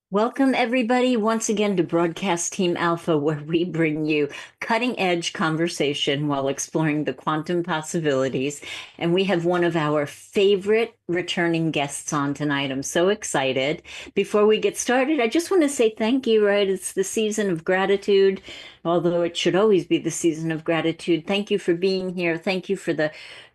Welcome, everybody, once again to Broadcast Team Alpha, where we bring you cutting edge conversation while exploring the quantum possibilities. And we have one of our favorite returning guests on tonight. I'm so excited. Before we get started, I just want to say thank you, right? It's the season of gratitude, although it should always be the season of gratitude. Thank you for being here. Thank you for the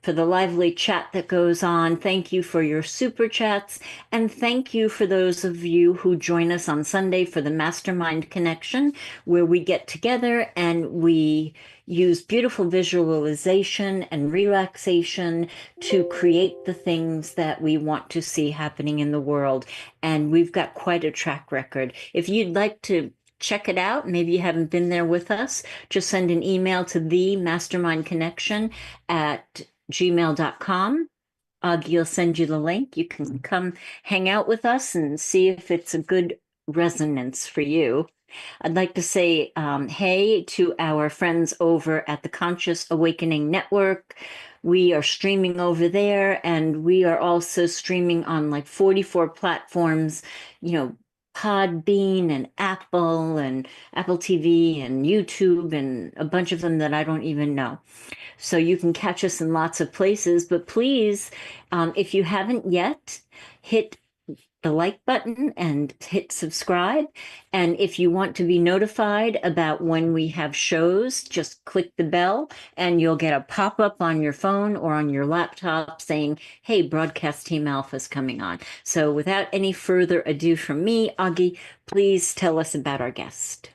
lively chat that goes on. Thank you for your super chats. And thank you for those of you who join us on Sunday for the Mastermind Connection, where we get together and we use beautiful visualization and relaxation to create the things that we want to see happening in the world. And we've got quite a track record. If you'd like to check it out, maybe you haven't been there with us, just send an email to the Mastermind Connection at gmail.com. You'll send you the link. You can come hang out with us and see if it's a good resonance for you. I'd like to say hey to our friends over at the Conscious Awakening Network. We are streaming over there, and we are also streaming on like 44 platforms, you know, Podbean and Apple TV and YouTube and a bunch of them that I don't even know. So you can catch us in lots of places, but please, if you haven't yet, hit the like button and hit subscribe. And if you want to be notified about when we have shows, just click the bell and you'll get a pop-up on your phone or on your laptop saying, hey, Broadcast Team Alpha is coming on. So without any further ado from me, Augie, please tell us about our guest.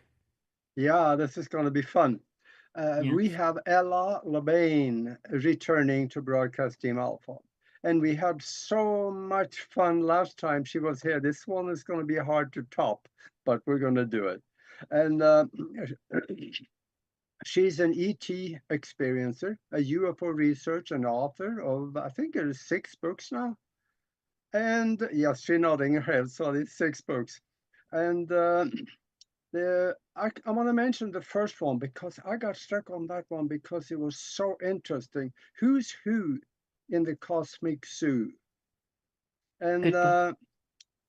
Yeah, this is going to be fun. Yeah. We have Ella LeBain returning to Broadcast Team Alpha. And we had so much fun last time she was here. This one is going to be hard to top, but we're going to do it. And she's an ET experiencer, a UFO researcher, and author of, I think there's 6 books now. And yes, she's nodding her head, so it's 6 books. And I want to mention the first one because I got stuck on that one because it was so interesting. Who's who in the cosmic zoo? And Good book.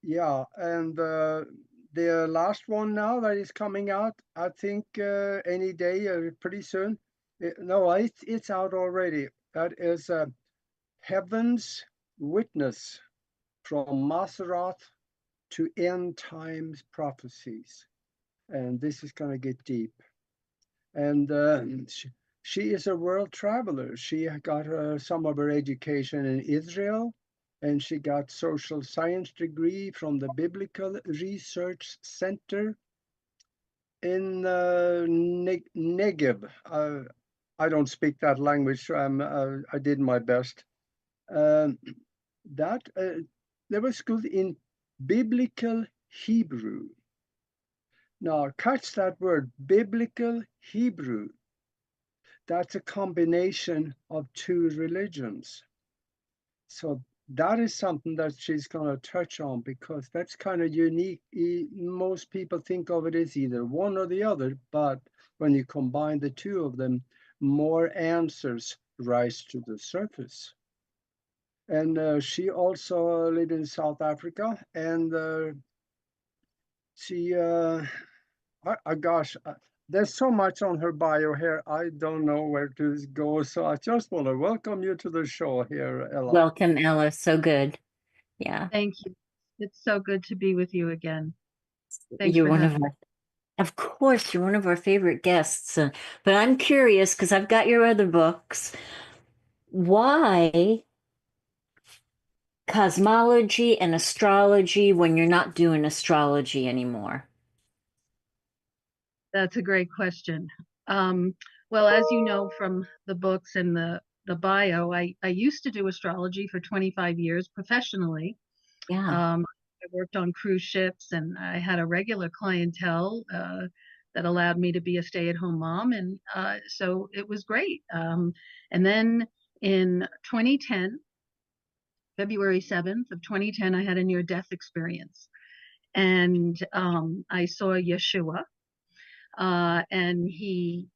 yeah, and the last one now that is coming out, I think any day, pretty soon. No, it's out already. That is Heaven's Witness, from Mazzaroth to End Times Prophecies. And this is going to get deep. And she is a world traveler. She got some of her education in Israel, and she got social science degree from the Biblical Research Center in Negev. I don't speak that language, so I did my best. Um, that there was school in Biblical Hebrew. Now, catch that word, Biblical Hebrew. That's a combination of 2 religions. So that is something that she's going to touch on because that's kind of unique. Most people think of it as either one or the other, but when you combine the 2 of them, more answers rise to the surface. And she also lived in South Africa, and she gosh, there's so much on her bio here. I don't know where to go. So I just want to welcome you to the show here, Ella. Welcome, Ella. So good. Yeah. Thank you. It's so good to be with you again. Thanks You're for one of having me. our, of course, you're one of our favorite guests. But I'm curious because I've got your other books. Why cosmology and astrology when you're not doing astrology anymore? That's a great question. Well, as you know from the books and the bio, I used to do astrology for 25 years professionally. Yeah. I worked on cruise ships and I had a regular clientele that allowed me to be a stay-at-home mom. And so it was great. And then in 2010, February 7th of 2010, I had a near-death experience. And I saw Yeshua, and he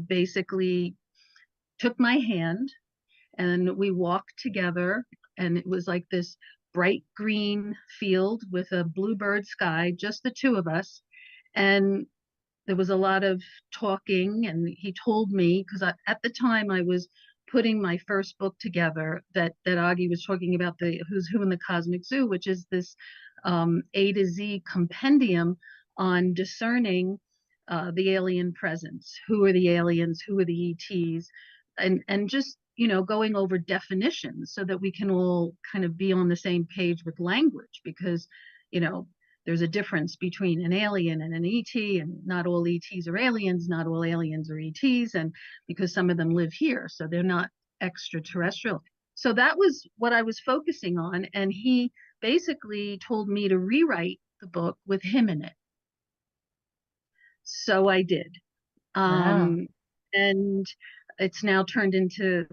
basically took my hand and we walked together. And it was like this bright green field with a bluebird sky, just the two of us. And there was a lot of talking, and he told me, because at the time I was putting my first book together that Augie was talking about, the Who's Who in the Cosmic Zoo, which is this A to Z compendium on discerning the alien presence. Who are the aliens? Who are the ETs? And just, you know, going over definitions so that we can all kind of be on the same page with language, because, you know, there's a difference between an alien and an ET, and not all ETs are aliens, not all aliens are ETs, and because some of them live here, so they're not extraterrestrial. So that was what I was focusing on, and he basically told me to rewrite the book with him in it. So I did. Wow. And it's now turned into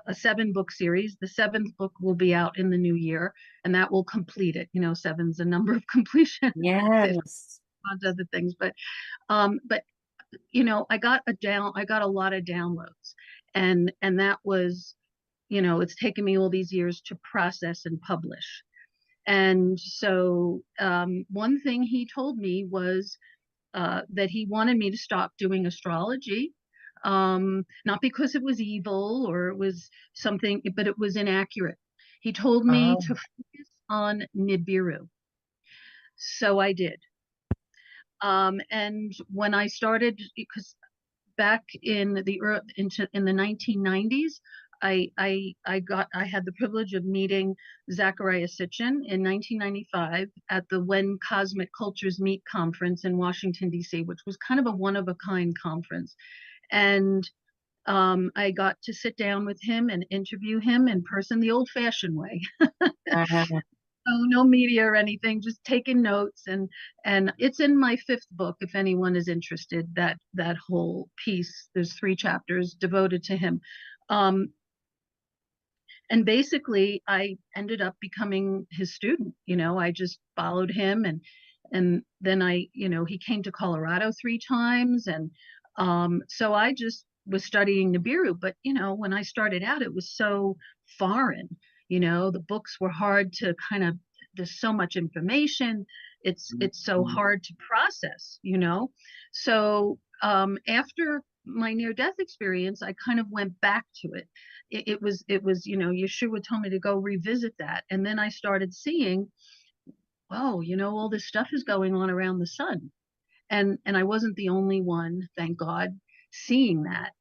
a 7-book series. The 7th book will be out in the new year, and that will complete it. You know, 7's a number of completion. Yes. Other things, but you know, I got a lot of downloads, and that was, you know, it's taken me all these years to process and publish. And so one thing he told me was that he wanted me to stop doing astrology, not because it was evil or it was something, but it was inaccurate. He told me Oh. to focus on Nibiru. So I did. And when I started, because back in the 1990s, I had the privilege of meeting Zecharia Sitchin in 1995 at the When Cosmic Cultures Meet conference in Washington, D.C., which was kind of a one-of-a-kind conference. And I got to sit down with him and interview him in person the old-fashioned way. No media or anything, just taking notes, and it's in my 5th book if anyone is interested. That whole piece, there's 3 chapters devoted to him. And basically I ended up becoming his student. You know, I just followed him, and then you know, he came to Colorado 3 times, and so I just was studying Nibiru. But you know, when I started out, it was so foreign. You know, the books were hard to kind of, there's so much information. It's so hard to process, you know. So after my near-death experience, I kind of went back to it. It was, you know, Yeshua told me to go revisit that. And then I started seeing, whoa, you know, all this stuff is going on around the sun. And I wasn't the only one, thank God, seeing that.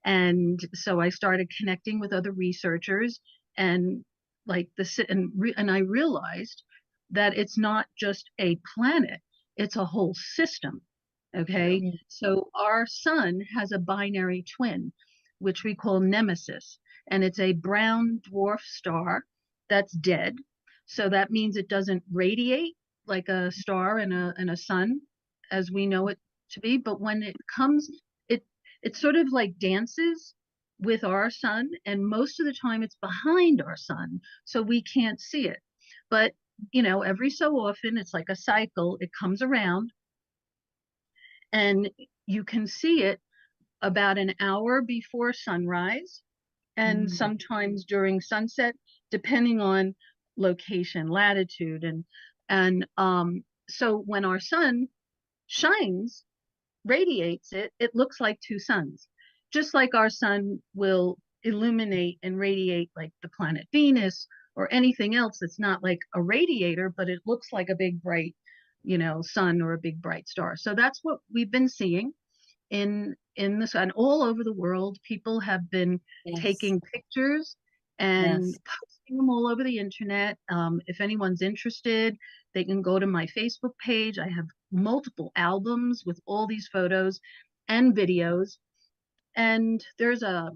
And so I started connecting with other researchers, and like and I realized that it's not just a planet, it's a whole system. Okay. Yeah. So our sun has a binary twin, which we call Nemesis, and it's a brown dwarf star that's dead. So that means it doesn't radiate like a star and a sun as we know it to be. But when it comes, it sort of like dances with our sun, and most of the time it's behind our sun, so we can't see it. But you know, every so often, it's like a cycle, it comes around, and you can see it about an hour before sunrise, and sometimes during sunset, depending on location, latitude, and so when our sun shines, radiates it, it looks like 2 suns, just like our sun will illuminate and radiate like the planet Venus or anything else that's not like a radiator, but it looks like a big bright, you know, sun or a big bright star. So that's what we've been seeing in the sun all over the world. People have been Yes. taking pictures and Yes. posting them all over the internet. If anyone's interested, they can go to my Facebook page. I have multiple albums with all these photos and videos. And there's the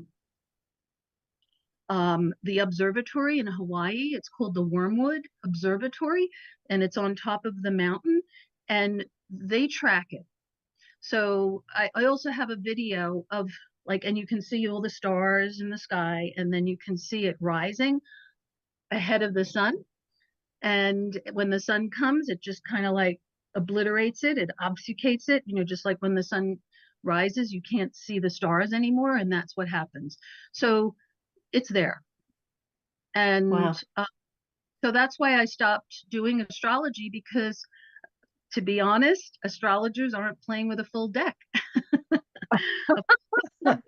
observatory in Hawaii. It's called the Wormwood Observatory, and it's on top of the mountain, and they track it. So I also have a video of like, and you can see all the stars in the sky, and then you can see it rising ahead of the sun. And when the sun comes, it just kind of like obliterates it, it obfuscates it, you know, just like when the sun rises, you can't see the stars anymore, and that's what happens. So it's there. And Wow. So that's why I stopped doing astrology, because to be honest, astrologers aren't playing with a full deck. a full deck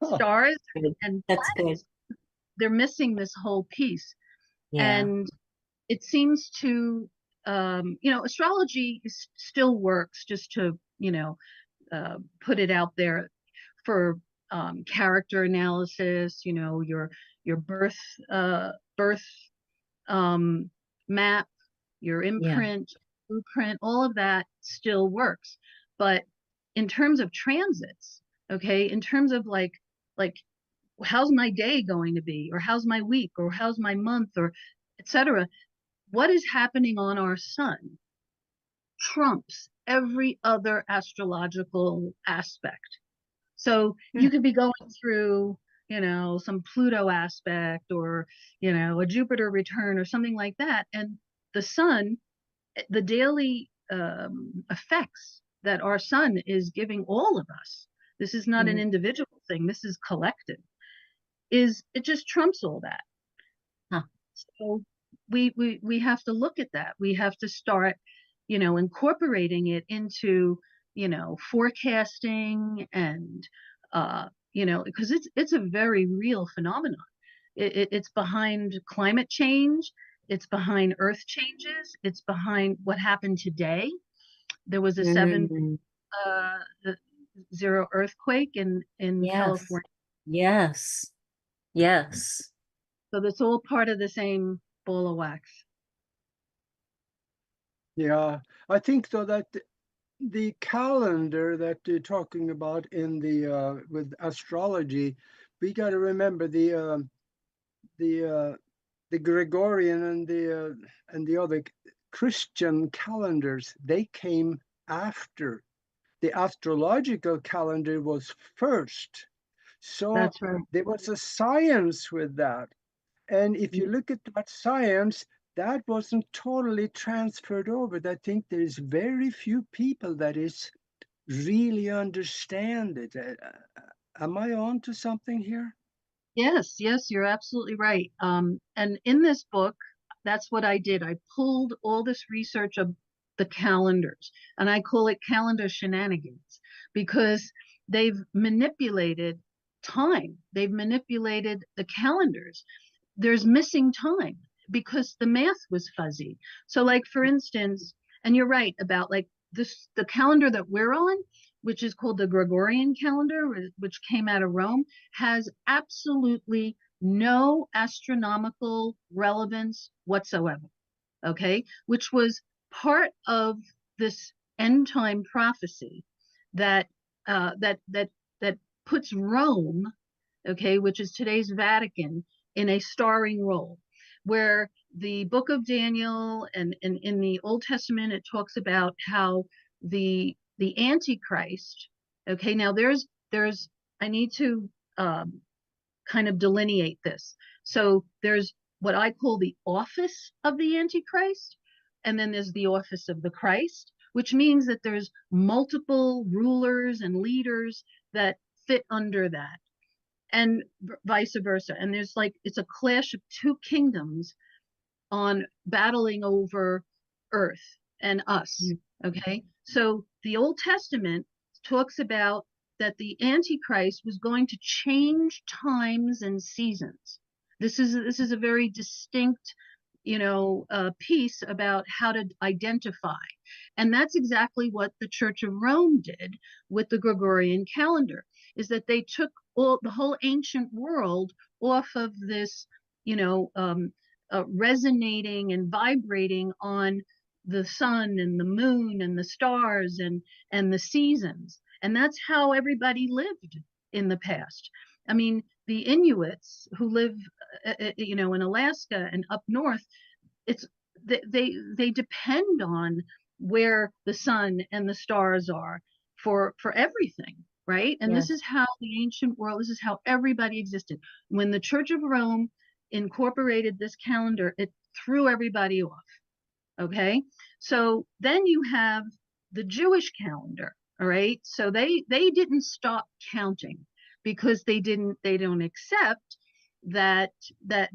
of stars and That's good. planets. They're missing this whole piece. Yeah. And it seems to, astrology still works, just to, put it out there for character analysis, your birth map, your Yeah. imprint, blueprint, all of that still works. But in terms of transits, okay, in terms of like how's my day going to be, or how's my week, or how's my month, or etc., what is happening on our sun trumps every other astrological aspect. So you could be going through, some Pluto aspect, or, a Jupiter return or something like that. And the sun, the daily effects that our sun is giving all of us, this is not an individual thing, this is collective, it just trumps all that. Huh. So we have to look at that. We have to start, incorporating it into, forecasting, and because it's a very real phenomenon. It's behind climate change. It's behind earth changes. It's behind what happened today. There was a 7.0 earthquake in Yes. California. Yes. Yes. So that's all part of the same ball of wax. Yeah, I think though that the calendar that you're talking about in the with astrology, we got to remember the Gregorian and the other Christian calendars. They came after. The astrological calendar was first. So That's right. there was a science with that. And if you look at that science, that wasn't totally transferred over. I think there's very few people that is really understand it. Am I on to something here? Yes, yes, you're absolutely right. And in this book, that's what I did. I pulled all this research of the calendars, and I call it calendar shenanigans, because they've manipulated time. They've manipulated the calendars. There's missing time because the math was fuzzy. So, like, for instance, and you're right about like this, the calendar that we're on, which is called the Gregorian calendar, which came out of Rome, has absolutely no astronomical relevance whatsoever. Okay, which was part of this end time prophecy that that puts Rome, okay, which is today's Vatican, in a starring role, where the book of Daniel and in the Old Testament, it talks about how the Antichrist, okay, now there's I need to kind of delineate this. So there's what I call the office of the Antichrist, and then there's the office of the Christ, which means that there's multiple rulers and leaders that fit under that, and vice versa. And there's like, it's a clash of two kingdoms on battling over earth and us. Okay. So the Old Testament talks about that the Antichrist was going to change times and seasons. This is a very distinct, piece about how to identify. And that's exactly what the Church of Rome did with the Gregorian calendar, is that they took the whole ancient world off of this, resonating and vibrating on the sun and the moon and the stars and the seasons. And that's how everybody lived in the past. I mean, the Inuits who live, in Alaska and up north, it's they depend on where the sun and the stars are for everything, right? And this is how the ancient world, this is how everybody existed. When the Church of Rome incorporated this calendar, it threw everybody off. Okay, so then you have the Jewish calendar. All right, so they didn't stop counting because they don't accept that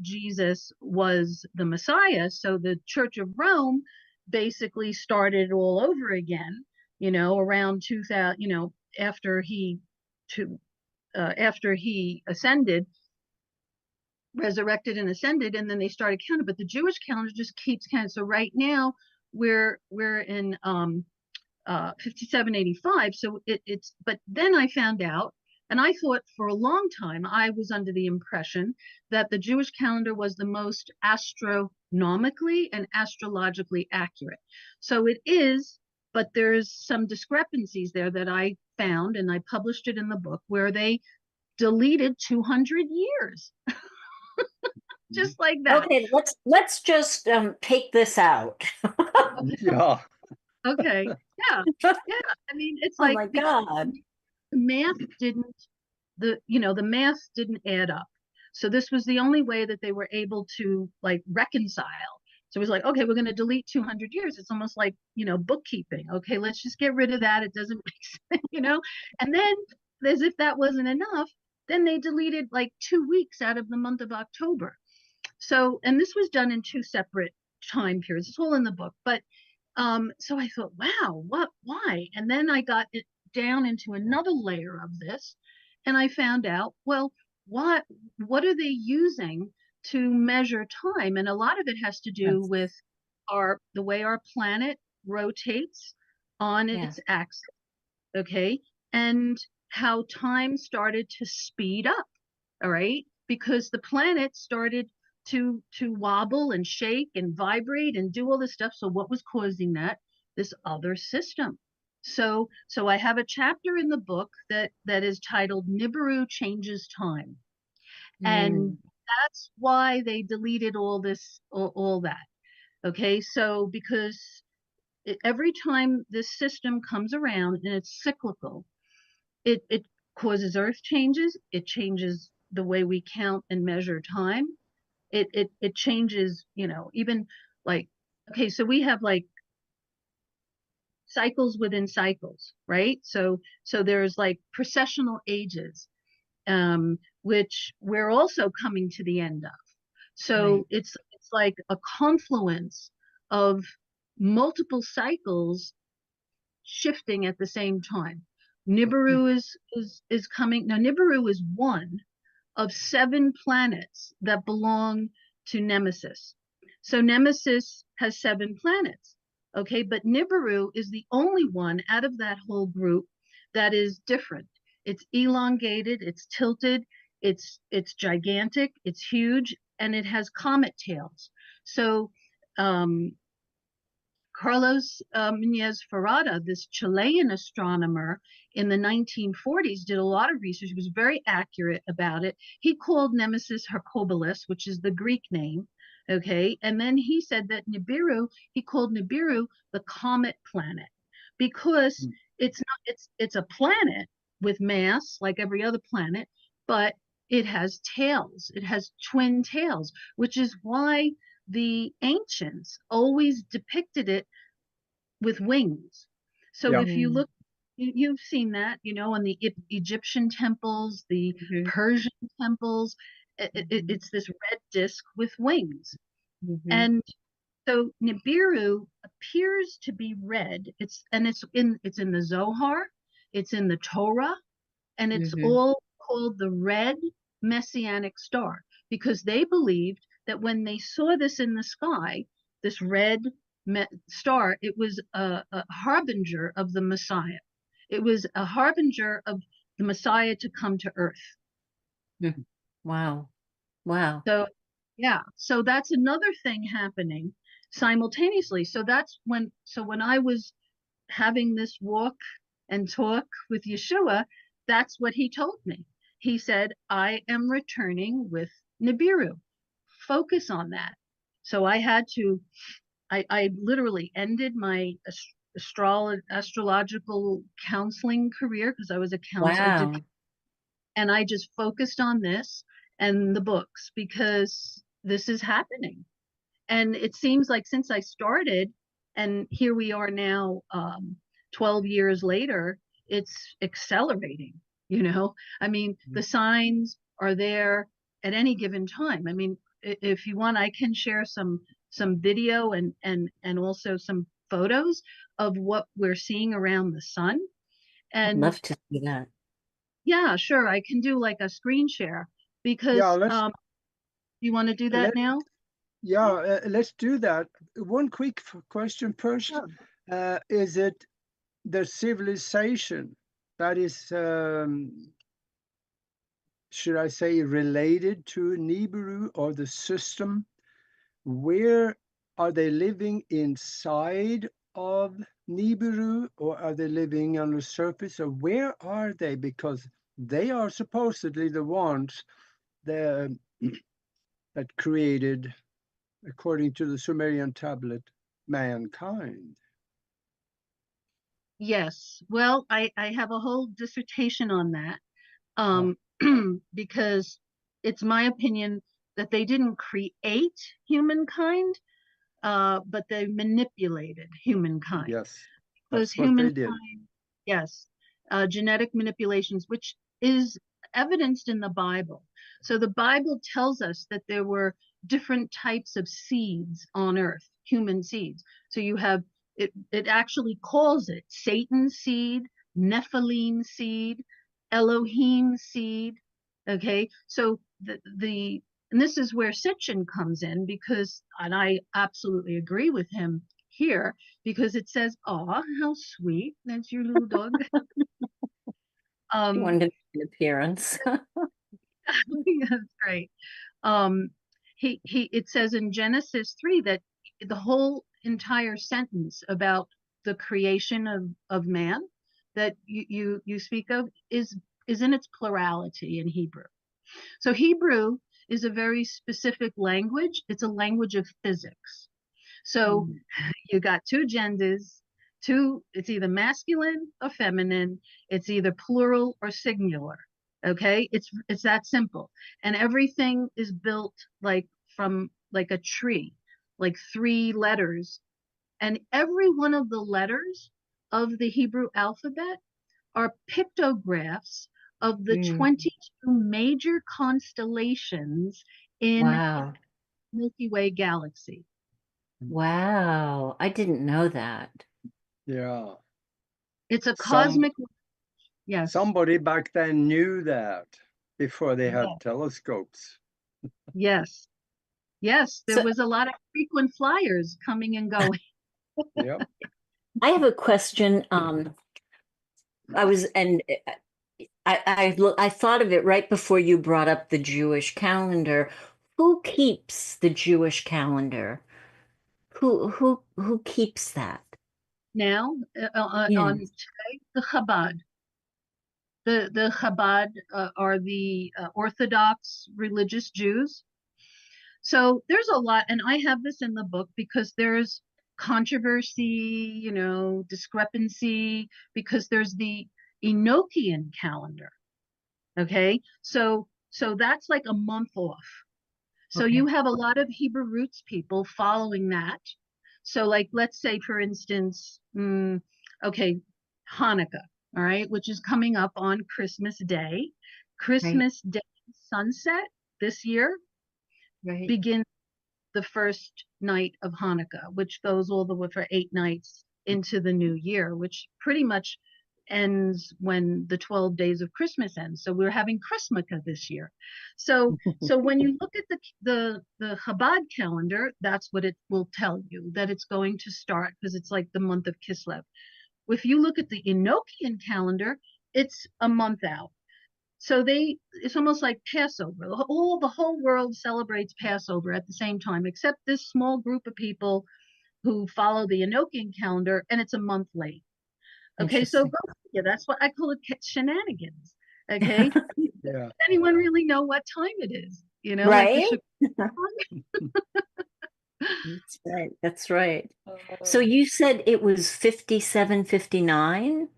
Jesus was the Messiah. So the Church of Rome basically started all over again, around 2000, after he ascended, resurrected and ascended, and then they started counting. But the Jewish calendar just keeps counting. So right now we're in 5785. So it's, but then I found out, and I thought for a long time, I was under the impression that the Jewish calendar was the most astronomically and astrologically accurate. So it is, but there's some discrepancies there that I found, and I published it in the book, where they deleted 200 years. Just like that. Okay, let's just take this out. Yeah. Okay. Yeah. Yeah. I mean, it's Oh like, my God. the math didn't add up. So this was the only way that they were able to like reconcile. So it was like, okay, we're going to delete 200 years. It's almost like, bookkeeping. Okay, let's just get rid of that. It doesn't make sense, And then, as if that wasn't enough, then they deleted like 2 weeks out of the month of October. So, and this was done in 2 separate time periods. It's all in the book. But so I thought, wow, why? And then I got it down into another layer of this, and I found out, well, what are they using to measure time? And a lot of it has to do Yes. with the way our planet rotates on its axis, okay, and how time started to speed up, all right, because the planet started to wobble and shake and vibrate and do all this stuff. So what was causing that? This other system. So I have a chapter in the book that is titled Nibiru Changes Time. And that's why they deleted all this, all that. Okay, so because every time this system comes around and it's cyclical, it causes earth changes, it changes the way we count and measure time. It changes, even like, okay, so we have like cycles within cycles, right? So there's like precessional ages, which we're also coming to the end of. So Right. it's like a confluence of multiple cycles shifting at the same time. Nibiru is coming. Now Nibiru is one of 7 planets that belong to Nemesis. So Nemesis has 7 planets. Okay, but Nibiru is the only one out of that whole group that is different. It's elongated, it's tilted, it's gigantic, it's huge, and it has comet tails. So Carlos Muñoz Ferrada, this Chilean astronomer in the 1940s, did a lot of research. He was very accurate about it. He called Nemesis Hercules, which is the Greek name. Okay. And then he said that Nibiru, he called Nibiru the comet planet because it's a planet with mass like every other planet, but it has tails. It has twin tails, which is why the ancients always depicted it with wings. So if you look, you've seen that, on the Egyptian temples, the Persian temples, it's this red disc with wings. And so Nibiru appears to be red. It's in the Zohar, it's in the Torah, and it's all called the red messianic star, because they believed that when they saw this in the sky, this red star, it was a harbinger of the Messiah. It was a harbinger of the Messiah to come to earth. Wow. Wow. So yeah, so that's another thing happening simultaneously. So when I was having this walk and talk with Yeshua, that's what he told me. He said, I am returning with Nibiru. Focus on that. So I had to, I literally ended my astrological counseling career because I was a counselor. Wow. And I just focused on this and the books because this is happening. And it seems like since I started, and here we are now, 12 years later, it's accelerating, I mean, the signs are there, at any given time. I mean, if you want, I can share some video and also some photos of what we're seeing around the sun. I'd And love to see that. yeah, sure, I can do like a screen share Yeah, because you want to do that let now? let's do that. One quick question first. Sure. Is it the civilization that is, should I say, related to Nibiru, or the system? Where are they living, inside of Nibiru, or are they living on the surface, or where are they? Because they are supposedly the ones that that created, according to the Sumerian tablet, mankind. Yes. Well, I have a whole dissertation on that. Uh, Because it's my opinion that they didn't create humankind, but they manipulated humankind. yes, Because that's what they did. humankind, yes, genetic manipulations, which is evidenced in the Bible. So the Bible tells us that there were different types of seeds on earth, human seeds. So you have it actually calls it Satan's seed, Nephilim seed, Elohim seed. Okay, so and this is where Sitchin comes in, because, and I absolutely agree with him here, because it says, "Aw, how sweet! That's your little dog." Um, Wonderful appearance. that's great. Um, it says in Genesis 3 that the whole entire sentence about the creation of man that you speak of is in its plurality in Hebrew. So Hebrew is a very specific language. It's a language of physics. So you got two genders, it's either masculine or feminine, it's either plural or singular. Okay, it's that simple. And everything is built like from like a tree, like three letters. And every one of the letters of the Hebrew alphabet are pictographs of the 22 major constellations in Wow. Milky Way galaxy. Wow. I didn't know that. Yeah. It's a Some cosmic, yes, somebody back then knew that before they yeah, had telescopes. yes, yes. There So was a lot of frequent flyers coming and going. Yep. I have a question. I was, and I thought of it right before you brought up the Jewish calendar. Who keeps the Jewish calendar? Who keeps that? Now, Yeah. on today, the Chabad. The Chabad are the Orthodox religious Jews. So there's a lot, and I have this in the book because there's controversy, discrepancy, because there's the Enochian calendar. Okay, so that's like a month off. So Okay. you have a lot of Hebrew roots people following that. So like, let's say for instance, okay, Hanukkah, all right, which is coming up on Christmas Day. Right. Christmas Day sunset this year Right. begins the first night of Hanukkah, which goes all the way for 8 nights into the new year, which pretty much ends when the 12 days of Christmas ends. So we're having Christmaka this year. So when you look at the Chabad calendar, that's what it will tell you, that it's going to start, because it's like the month of Kislev. If you look at the Enochian calendar, it's a month out. So it's almost like Passover. The whole world celebrates Passover at the same time, except this small group of people who follow the Enochian calendar, and it's a month late. Okay, so Interesting. go figure. That's what I call it, shenanigans. Okay, does Yeah. anyone really know what time it is? Like the Right? Chicago. That's right. That's right. So you said it was 5759?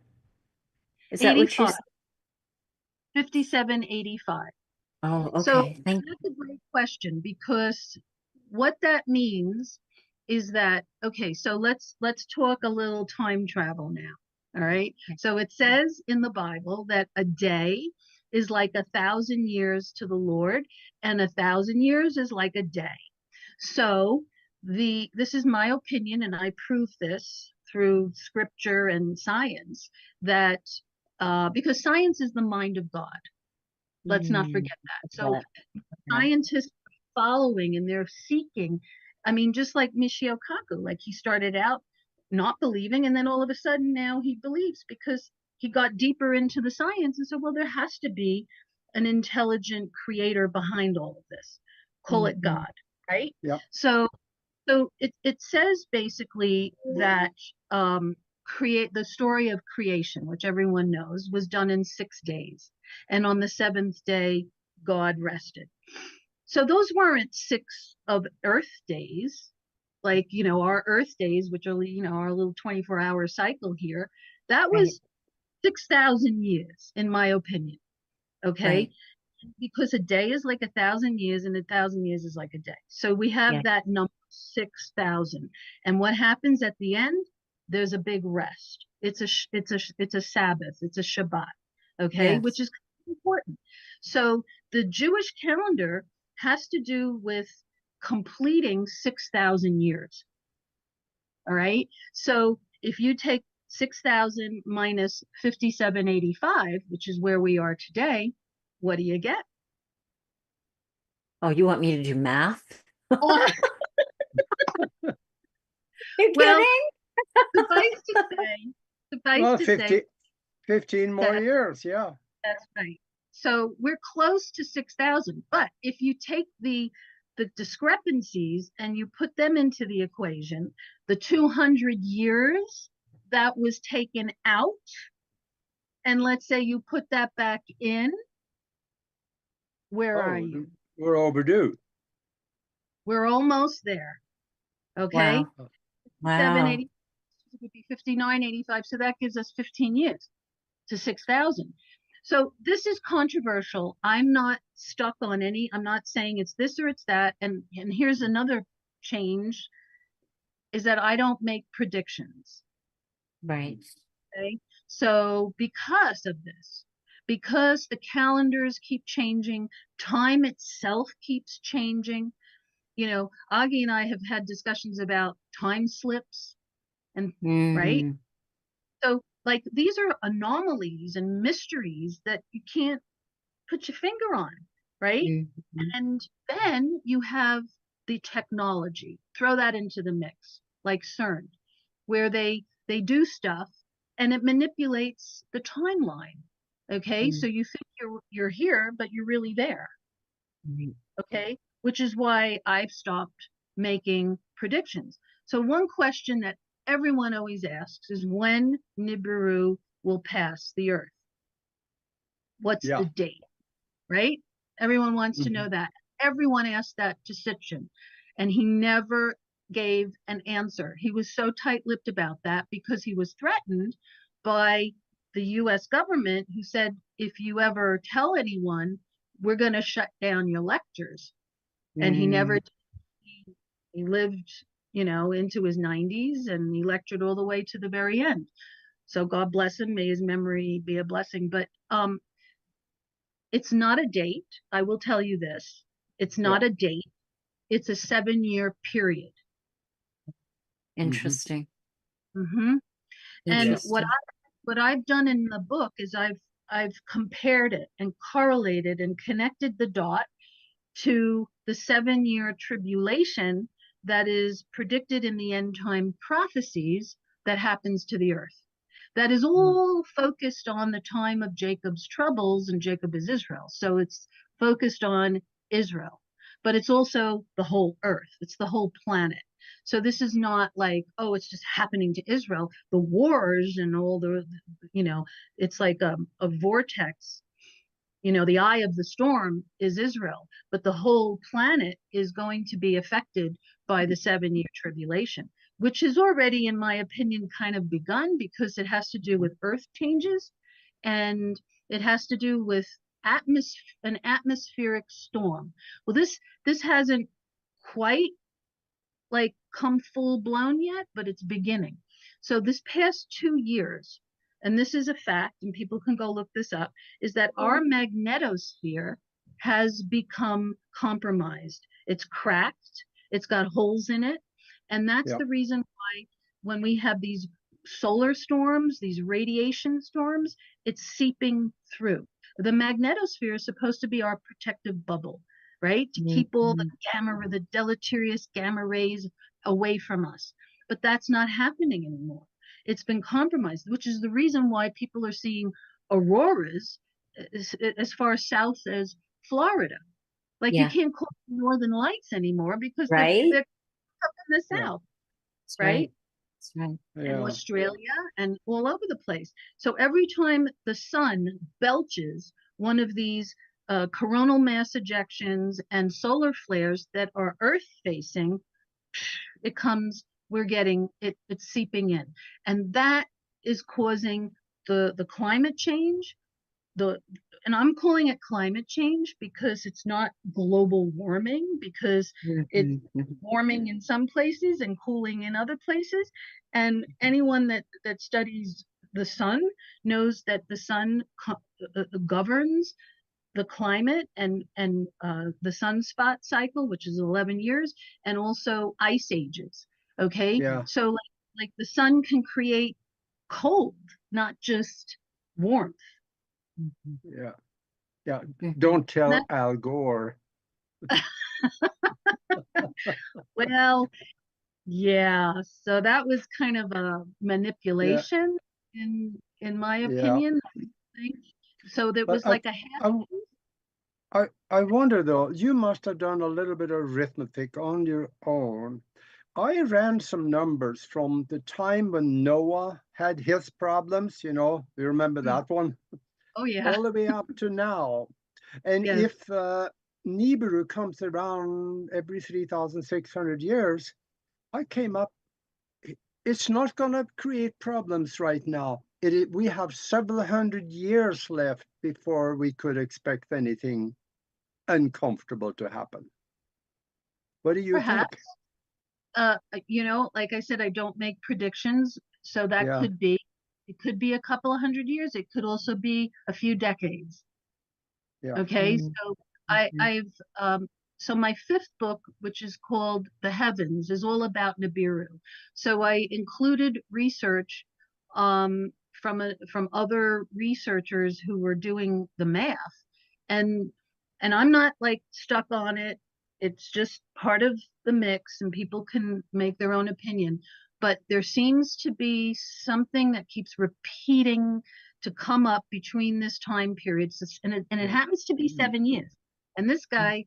Is that what you 85, said? 5785. Oh, So okay. Thank that's a great question, because what that means is that, okay, so let's talk a little time travel now. All right. you. So it says in the Bible that a day is like 1,000 years to the Lord, and 1,000 years is like a day. So this is my opinion, and I prove this through scripture and science, that because science is the mind of God. Let's not forget that. So scientists are following and they're seeking. I mean, just like Michio Kaku, like he started out not believing, and then all of a sudden now he believes because he got deeper into the science and said, well, there has to be an intelligent creator behind all of this. Call it God, right? Yeah. So it says basically that create the story of creation, which everyone knows, was done in 6 days. And on the 7th day, God rested. So those weren't 6 of Earth days, like, you know, our Earth days, which are, you know, our little 24-hour cycle here. That was 6,000 years, in my opinion. Okay. Right. Because a day is like 1,000 years, and 1,000 years is like a day. So we have that number 6,000. And what happens at the end? There's a big rest. It's a Sabbath. It's a Shabbat. Okay, which is important. So the Jewish calendar has to do with completing 6,000 years. All right. So if you take 6,000 minus 5,785, which is where we are today, what do you get? Oh, you want me to do math? Oh, You're well, kidding? Well, suffice to say, 15 more years, yeah. that's right. So we're close to 6,000. But if you take the discrepancies and you put them into the equation, the 200 years that was taken out, and let's say you put that back in, where are you? We're overdue. We're almost there. Okay. Wow. 780 would be 5985. So that gives us 15 years to 6,000. So this is controversial. I'm not stuck on any, I'm not saying it's this or it's that. And here's another change, is that I don't make predictions. Right. Okay. So because of this, because the calendars keep changing, time itself keeps changing. You know, Augie and I have had discussions about time slips and right. So like these are anomalies and mysteries that you can't put your finger on, right? And then you have the technology, throw that into the mix, like CERN, where they do stuff and it manipulates the timeline. Okay, so you think you're here, but you're really there. Okay, which is why I've stopped making predictions. So one question that everyone always asks is when Nibiru will pass the Earth. What's the date, right? Everyone wants to know that. Everyone asked that to Sitchin, and he never gave an answer. He was so tight-lipped about that because he was threatened by the US government, who said, if you ever tell anyone, we're going to shut down your lectures. And he never did. He lived, you know, into his 90s, and he lectured all the way to the very end. So God bless him. May his memory be a blessing. But it's not a date. I will tell you this. It's not a date. It's a 7-year period. Interesting. And what I've done in the book is I've compared it and correlated and connected the dot to the 7-year tribulation that is predicted in the end time prophecies that happens to the earth. That is all focused on the time of Jacob's troubles, and Jacob is Israel. So it's focused on Israel, but it's also the whole earth. It's the whole planet. So this is not like, oh, it's just happening to Israel. The wars and all the, you know, it's like a vortex. You know, the eye of the storm is Israel, but the whole planet is going to be affected by the 7-year tribulation, which has already, in my opinion, kind of begun, because it has to do with earth changes, and it has to do with an atmospheric storm. Well, this hasn't quite like come full blown yet, but it's beginning. So this past 2 years, and this is a fact, and people can go look this up, is that our magnetosphere has become compromised. It's cracked, it's got holes in it, and that's Yeah. the reason why when we have these solar storms, these radiation storms, it's seeping through. The magnetosphere is supposed to be our protective bubble, right? To keep all the the deleterious gamma rays away from us. But that's not happening anymore. It's been compromised, which is the reason why people are seeing auroras as far south as Florida. Like you Yeah. can't call them northern lights anymore because Right. they're up in the Yeah. south, That's right? That's right. And Yeah. Australia and all over the place. So every time the sun belches one of these coronal mass ejections and solar flares that are Earth facing, it comes, we're getting it, it's seeping in. And that is causing the climate change. And I'm calling it climate change because it's not global warming, because it's warming in some places and cooling in other places. And anyone that studies the sun knows that the sun governs the climate and the sunspot cycle, which is 11 years, and also ice ages. Okay, Yeah. so like the sun can create cold, not just warmth. Yeah. Yeah. Don't tell That, Al Gore. well, yeah. So that was kind of a manipulation, in my Yeah. opinion. I think. So there But was like a half. I wonder though, you must have done a little bit of arithmetic on your own. I ran some numbers from the time when Noah had his problems, you remember that one, Oh yeah. all the way up to now. And Yes. if Nibiru comes around every 3,600 years, I came up, it's not going to create problems right now. We have several hundred years left before we could expect anything uncomfortable to happen. What do you Perhaps. think? Like I said, I don't make predictions, so that Yeah. it could be a couple of hundred years. It could also be a few decades. Yeah. Okay, so so my fifth book, which is called The Heavens, is all about Nibiru. So I included research from other researchers who were doing the math, and I'm not like stuck on it. It's just part of the mix, and people can make their own opinion. But there seems to be something that keeps repeating to come up between this time period, and it happens to be 7 years. And this guy,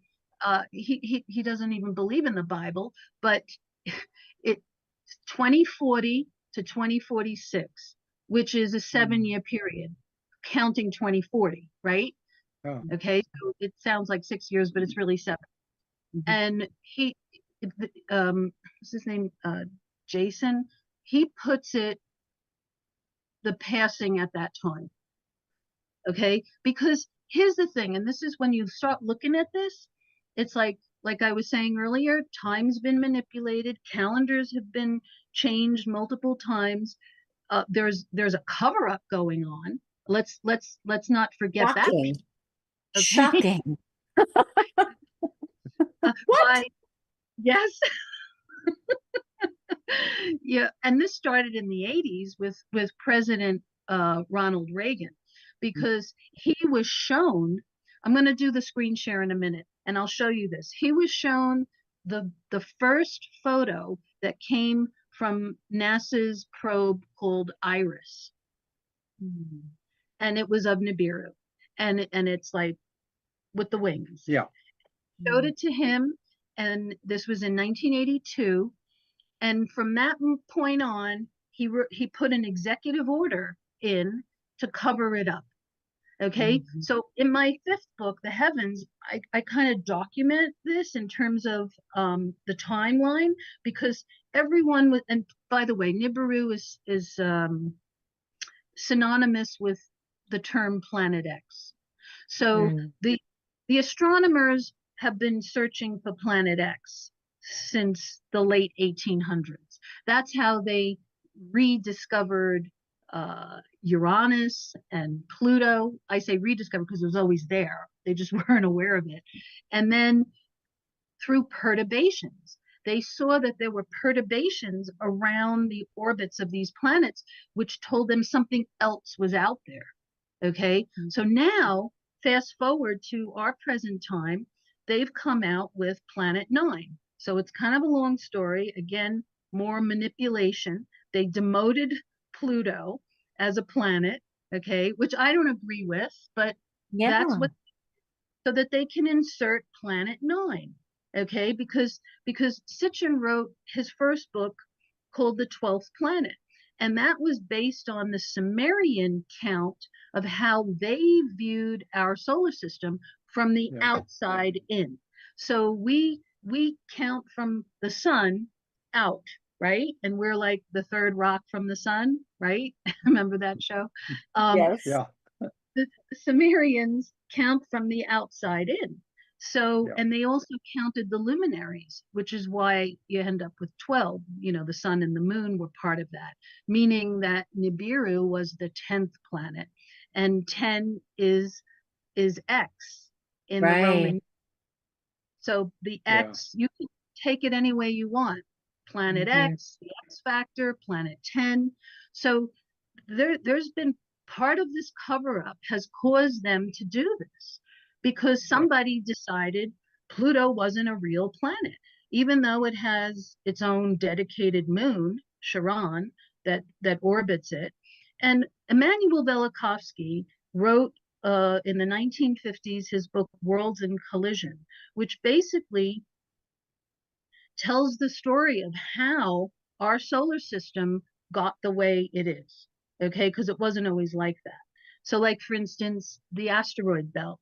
he doesn't even believe in the Bible, but it's 2040 to 2046, which is a 7-year period, counting 2040, right? Oh. Okay, so it sounds like 6 years, but it's really 7. And what's his name? Jason. He puts it the passing at that time. Okay, because here's the thing, and this is when you start looking at this, it's like I was saying earlier, time's been manipulated, calendars have been changed multiple times. There's a cover up going on. Let's not forget Shocking. that. Okay? Shocking. What? Yes. Yeah, and this started in the 80s with President Ronald Reagan, because he was shown, I'm going to do the screen share in a minute and I'll show you this. He was shown the first photo that came from NASA's probe called Iris. And it was of Nibiru. And it's like with the wings. Yeah. Showed it to him, and this was in 1982. And from that point on, he put an executive order in to cover it up. Okay, so in my fifth book, The Heavens, I kind of document this in terms of the timeline, because everyone was, and by the way, Nibiru is synonymous with the term Planet X. So the astronomers have been searching for Planet X since the late 1800s. That's how they rediscovered Uranus and Pluto. I say rediscovered because it was always there. They just weren't aware of it. And then through perturbations, they saw that there were perturbations around the orbits of these planets, which told them something else was out there. Okay. Mm-hmm. So now, fast forward to our present time, they've come out with Planet 9. So it's kind of a long story. Again, more manipulation. They demoted Pluto as a planet, okay, which I don't agree with, but that's what, so that they can insert Planet 9, okay, because Sitchin wrote his first book called The 12th Planet, and that was based on the Sumerian count of how they viewed our solar system from the outside in. So we count from the sun out, right? And we're like the third rock from the sun, right? Remember that show? Yes. Yeah. The Sumerians count from the outside in. So, and they also counted the luminaries, which is why you end up with 12. You know, the sun and the moon were part of that, meaning that Nibiru was the 10th planet, and 10 is X in the Roman. So the X, you can take it any way you want. Planet X, the X factor, planet 10. So there's been part of this cover up has caused them to do this because somebody decided Pluto wasn't a real planet, even though it has its own dedicated moon, Charon, that orbits it. And Immanuel Velikovsky wrote in the 1950s his book Worlds in Collision, which basically tells the story of how our solar system got the way it is, okay, because it wasn't always like that. So like, for instance, the asteroid belt.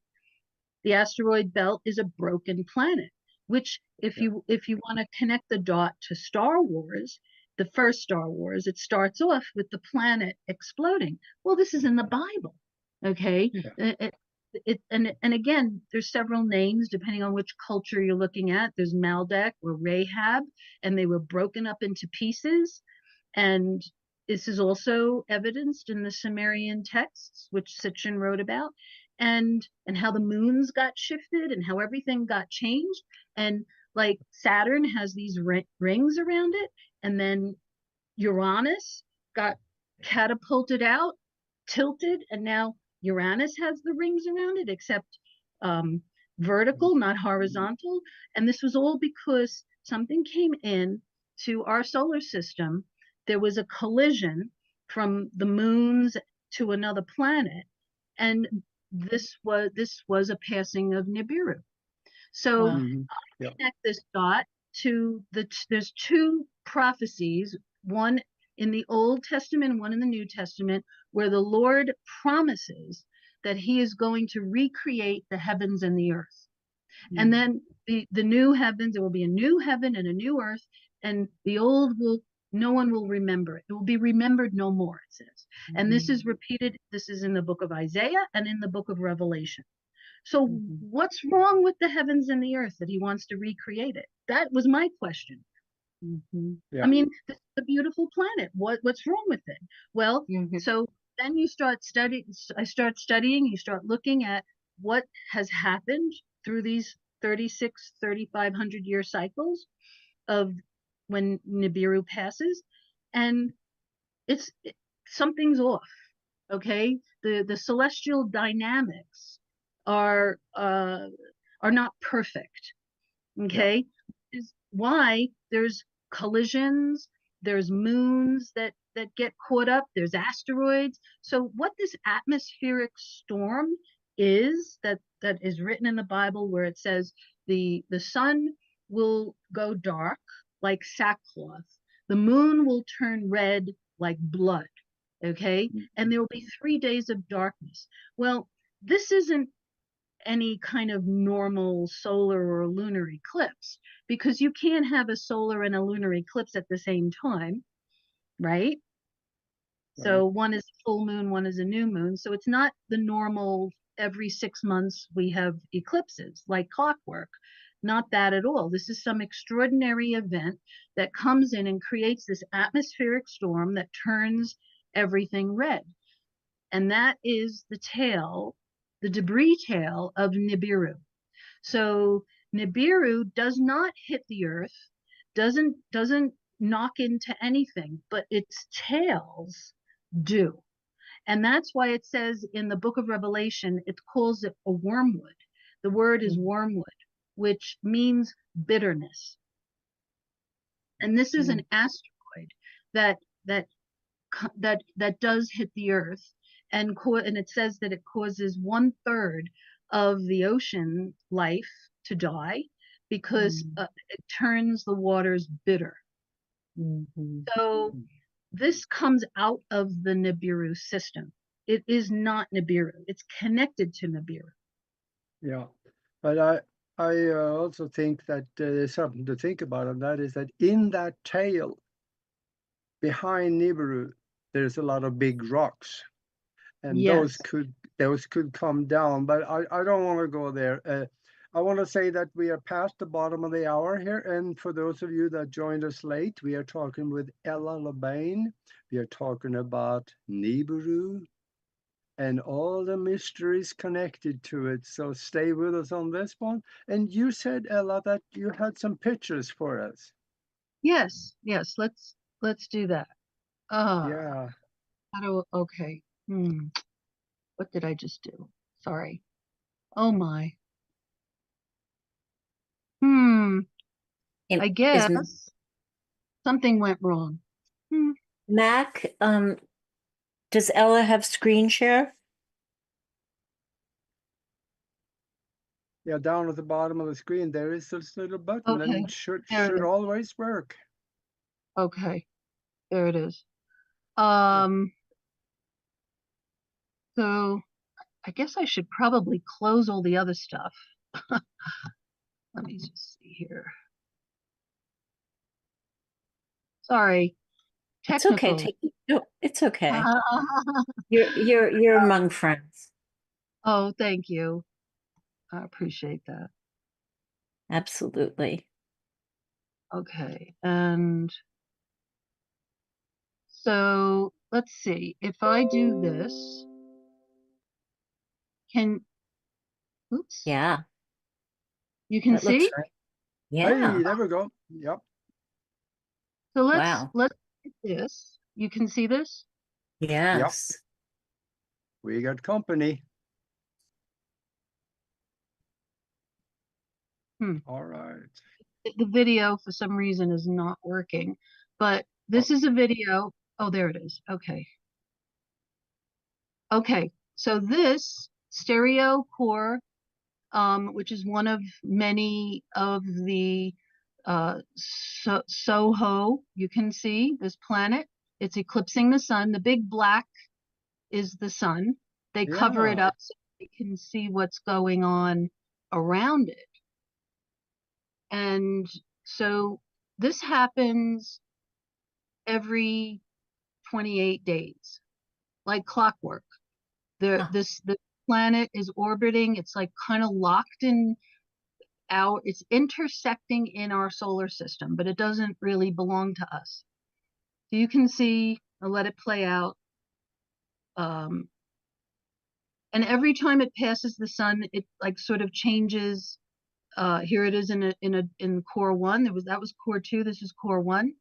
The asteroid belt is a broken planet, which if you want to connect the dot to Star Wars, the first Star Wars, it starts off with the planet exploding. Well, this is in the Bible, okay? And again, there's several names depending on which culture you're looking at. There's Maldek or Rahab, and they were broken up into pieces. And this is also evidenced in the Sumerian texts, which Sitchin wrote about, and how the moons got shifted and how everything got changed. And like Saturn has these rings around it, and then Uranus got catapulted out, tilted, and now Uranus has the rings around it, except vertical, not horizontal. And this was all because something came in to our solar system. There was a collision from the moons to another planet, and this was a passing of Nibiru. So I connect this dot to there's two prophecies, one in the Old Testament and one in the New Testament, where the Lord promises that he is going to recreate the heavens and the earth. And then the new heavens, there will be a new heaven and a new earth, and the old no one will remember it. It will be remembered no more, it says. And this is repeated. This is in the book of Isaiah and in the book of Revelation. So what's wrong with the heavens and the earth that he wants to recreate it? That was my question. I mean, it's a beautiful planet. What's wrong with it? Well, so then you start studying. I start studying. You start looking at what has happened through these 3,500 year cycles of when Nibiru passes, and something's off. Okay, the celestial dynamics are not perfect. Okay, is why there's collisions, there's moons that get caught up, there's asteroids. So what this atmospheric storm is that is written in the Bible, where it says the sun will go dark like sackcloth, the moon will turn red like blood, okay, and there will be 3 days of darkness. Well, this isn't any kind of normal solar or lunar eclipse, because you can't have a solar and a lunar eclipse at the same time, right? So one is a full moon, one is a new moon. So it's not the normal every 6 months we have eclipses like clockwork. Not that at all. This is some extraordinary event that comes in and creates this atmospheric storm that turns everything red. And that is the tail, the debris tail of Nibiru. So Nibiru does not hit the Earth, doesn't knock into anything, but its tails do. And that's why it says in the book of Revelation, it calls it a wormwood. The word is wormwood, which means bitterness. And this is an asteroid that does hit the Earth, and it says that it causes 1/3 of the ocean life to die because it turns the waters bitter. So this comes out of the Nibiru system. It is not Nibiru. It's connected to Nibiru. Yeah, but I also think that there's something to think about, and that is that in that tail behind Nibiru, there's a lot of big rocks, and Yes. those could come down. But I don't want to go there. I want to say that we are past the bottom of the hour here, and for those of you that joined us late, we are talking with Ella LeBain. We are talking about Nibiru and all the mysteries connected to it. So stay with us on this one. And you said, Ella, that you had some pictures for us. Yes. Let's do that. Yeah. Okay. What did I just do? Sorry. Oh my. I guess something went wrong. Mac, does Ella have screen share? Yeah, down at the bottom of the screen, there is this little button, Okay. and it should There it is. always work. Okay. There it is. So I guess I should probably close all the other stuff. Let me just see here. Sorry. It's okay. Technical. No, it's okay. You're among friends. Oh, thank you. I appreciate that. Absolutely. Okay. And so let's see. If I do this, oops. Yeah. You can That looks see? right. Hey, Yeah. there we go. Yep. So let's Wow. do this. You can see this? Yes. Yep. We got company. All right. The video for some reason is not working, but this is a video. Oh, there it is. Okay. Okay. So this stereo core, which is one of many of the Soho, you can see this planet. It's eclipsing the sun. The big black is the sun. They cover it up so you can see what's going on around it. And so this happens every 28 days, like clockwork. The planet is orbiting. It's like kind of locked in it's intersecting in our solar system, but it doesn't really belong to us. So you can see, I'll let it play out. And every time it passes the sun, it like sort of changes. Here it is in core 1. That was core 2. This is core 1.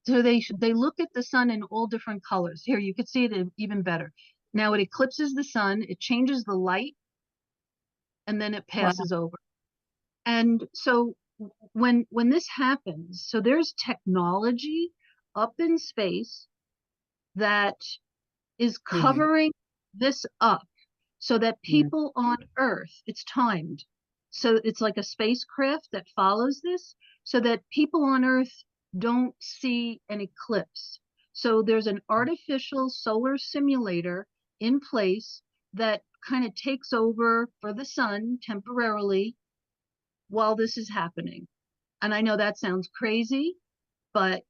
So they look at the sun in all different colors. Here you could see it even better. Now it eclipses the sun. It changes the light, and then it passes over. And so when this happens, so there's technology up in space that is covering this up so that people on Earth, it's timed. So it's like a spacecraft that follows this so that people on Earth don't see an eclipse. So there's an artificial solar simulator in place that kind of takes over for the sun temporarily while this is happening. And I know that sounds crazy, but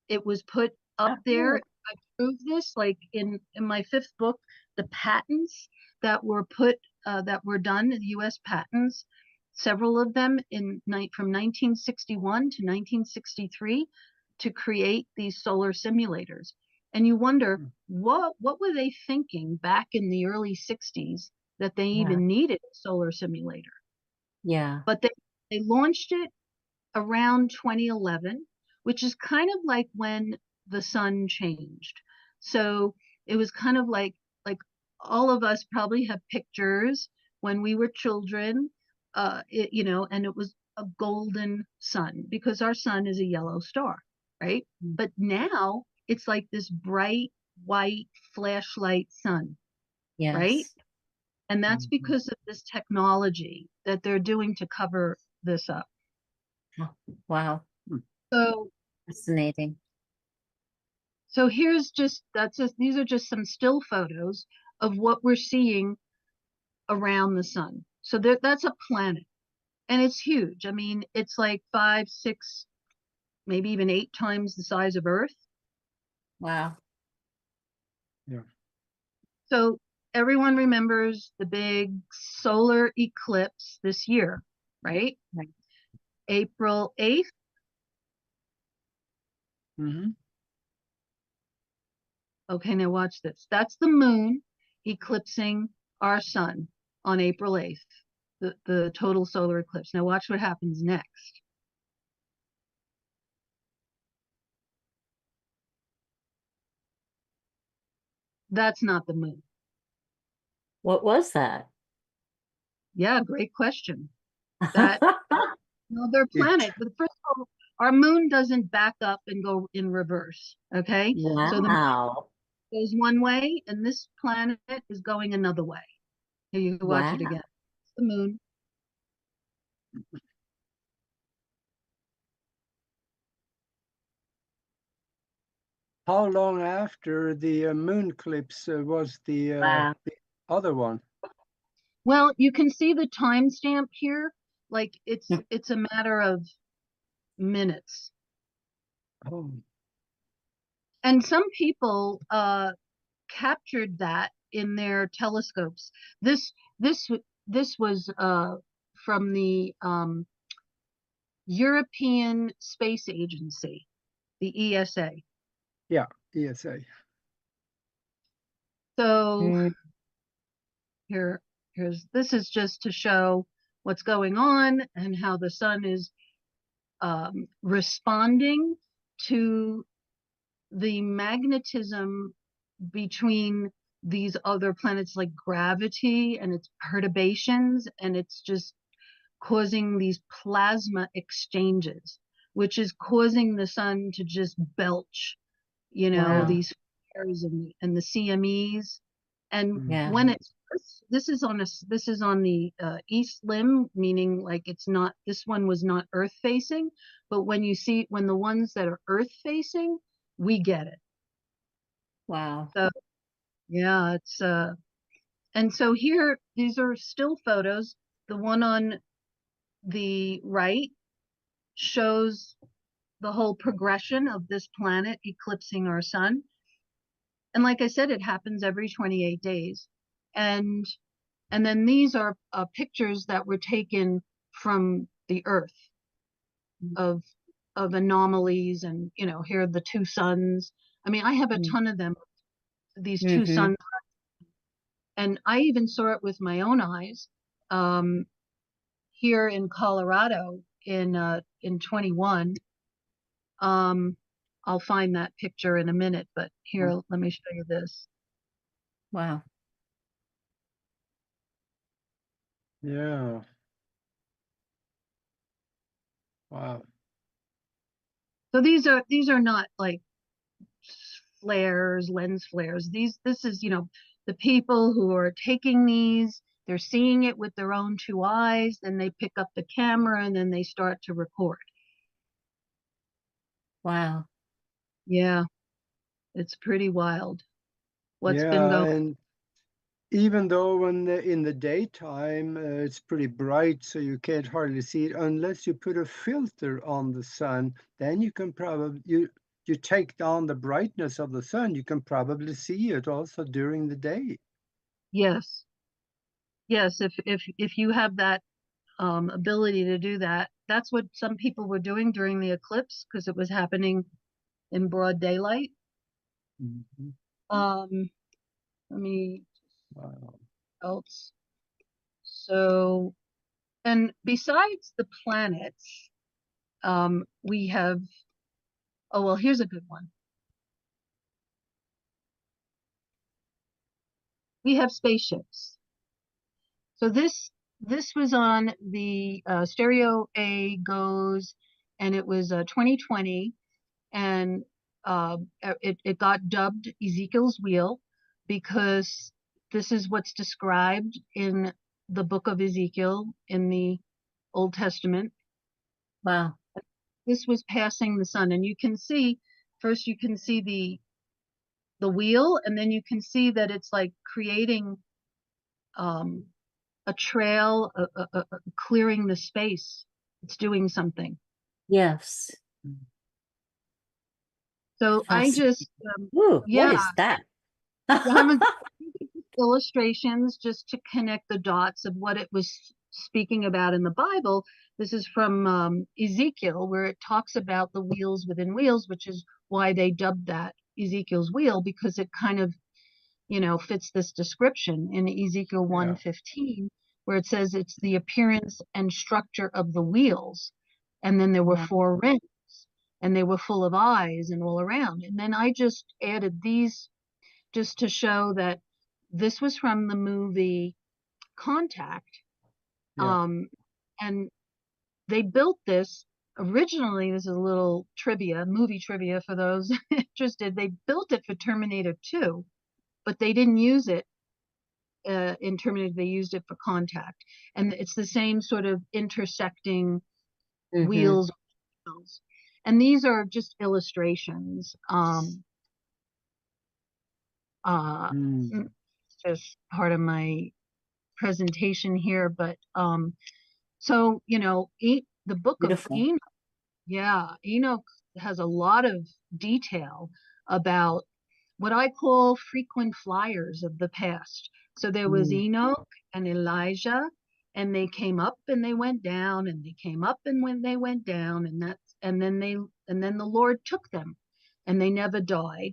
it was put up there. I proved this like in my 5th book, the patents that were done, the US patents, several of them from 1961 to 1963 to create these solar simulators. And you wonder, what were they thinking back in the early 60s that they Yeah. even needed a solar simulator? Yeah. But they launched it around 2011, which is kind of like when the sun changed. So it was kind of like all of us probably have pictures when we were children, and it was a golden sun because our sun is a yellow star, right? But now it's like this bright white flashlight sun, right? Yes. And that's because of this technology that they're doing to cover this up. Oh, wow. So Fascinating. So these are just some still photos of what we're seeing around the sun. So that's a planet and it's huge. I mean, it's like 5, 6, maybe even 8 times the size of Earth. Wow. Yeah. So everyone remembers the big solar eclipse this year, right? Right. April 8th. Mm-hmm. Okay, now watch this. That's the moon eclipsing our sun on April 8th, the total solar eclipse. Now watch what happens next. That's not the moon. What was that? Yeah, great question. That another planet. But first of all, our moon doesn't back up and go in reverse. Okay, so the moon Wow. goes one way, and this planet is going another way. Here you can watch Wow. it again. It's the moon. How long after the moon eclipse was Wow. the other one? Well, you can see the timestamp here. Like it's a matter of minutes. Oh, And some people captured that in their telescopes. This this this was from the European Space Agency, the ESA. yeah, ESA. So Mm, this is just to show what's going on and how the sun is responding to the magnetism between these other planets like gravity and its perturbations, and it's just causing these plasma exchanges, which is causing the sun to just belch, wow. these flares and the CMEs. And Yeah. when it's this is on the east limb, meaning like this one was not earth facing, but when the ones that are earth facing, we get it. Wow. So yeah, it's and so here these are still photos. The one on the right shows the whole progression of this planet eclipsing our sun. And like I said, it happens every 28 days. And then these are pictures that were taken from the Earth of anomalies, and here are the two suns. I mean, I have a ton of them, these two Mm-hmm. suns, and I even saw it with my own eyes here in Colorado in 21. I'll find that picture in a minute, but here, let me show you this. Wow. Yeah. Wow. So these are not like flares, lens flares. This is, the people who are taking these, they're seeing it with their own two eyes, then they pick up the camera and then they start to record. Wow. Yeah, it's pretty wild what's been Yeah, going. and even though in the daytime it's pretty bright, so you can't hardly see it unless you put a filter on the sun. Then you can probably you take down the brightness of the sun. You can probably see it also during the day. Yes. Yes, if you have that ability to do that, that's what some people were doing during the eclipse because it was happening in broad daylight. Mhm. Let me Wow. else. So, and besides the planets, we have, oh, well, here's a good one. We have spaceships. So this was on the Stereo A Goes, and it was 2020, and it got dubbed Ezekiel's Wheel because this is what's described in the book of Ezekiel in the Old Testament. Wow. This was passing the sun, and you can see first you can see the wheel, and then you can see that it's like creating a trail, clearing the space. It's doing something. Yes. So I Fascinating. just, Ooh, what yeah, is that? I'm illustrations just to connect the dots of what it was speaking about in the Bible. This is from Ezekiel, where it talks about the wheels within wheels, which is why they dubbed that Ezekiel's wheel, because it kind of, fits this description in Ezekiel Yeah. 1:15, where it says it's the appearance and structure of the wheels. And then there were Yeah. 4 rings, and they were full of eyes and all around. And then I just added these just to show that this was from the movie Contact. Yeah. And they built this originally. This is a little movie trivia for those interested. They built it for Terminator 2, but they didn't use it in Terminator. They used it for Contact. And it's the same sort of intersecting Mm-hmm. wheels. And these are just illustrations. Mm. It's just part of my presentation here, but so the book of Beautiful. Enoch, yeah, Enoch has a lot of detail about what I call frequent flyers of the past. So there was Mm. Enoch and Elijah, and they came up and they went down, and they came up and when they went down, and then the Lord took them, and they never died.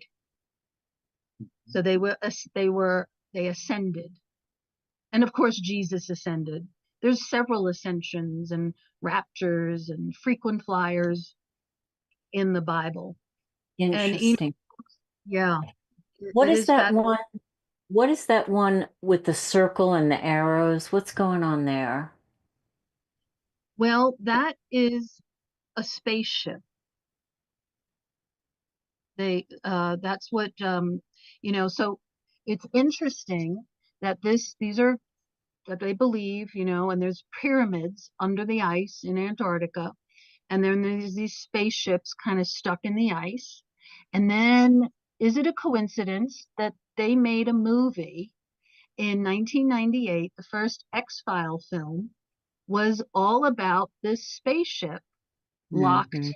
So they ascended. And of course, Jesus ascended. There's several ascensions and raptures and frequent flyers in the Bible. And Interesting. yeah, What it is is that fat. one? What is that one with the circle and the arrows? What's going on there? Well, that is a spaceship. That's what so it's interesting that these are that they believe, and there's pyramids under the ice in Antarctica, and then there's these spaceships kind of stuck in the ice. And then is it a coincidence that they made a movie in 1998? The first X-File film was all about this spaceship Mm-hmm. locked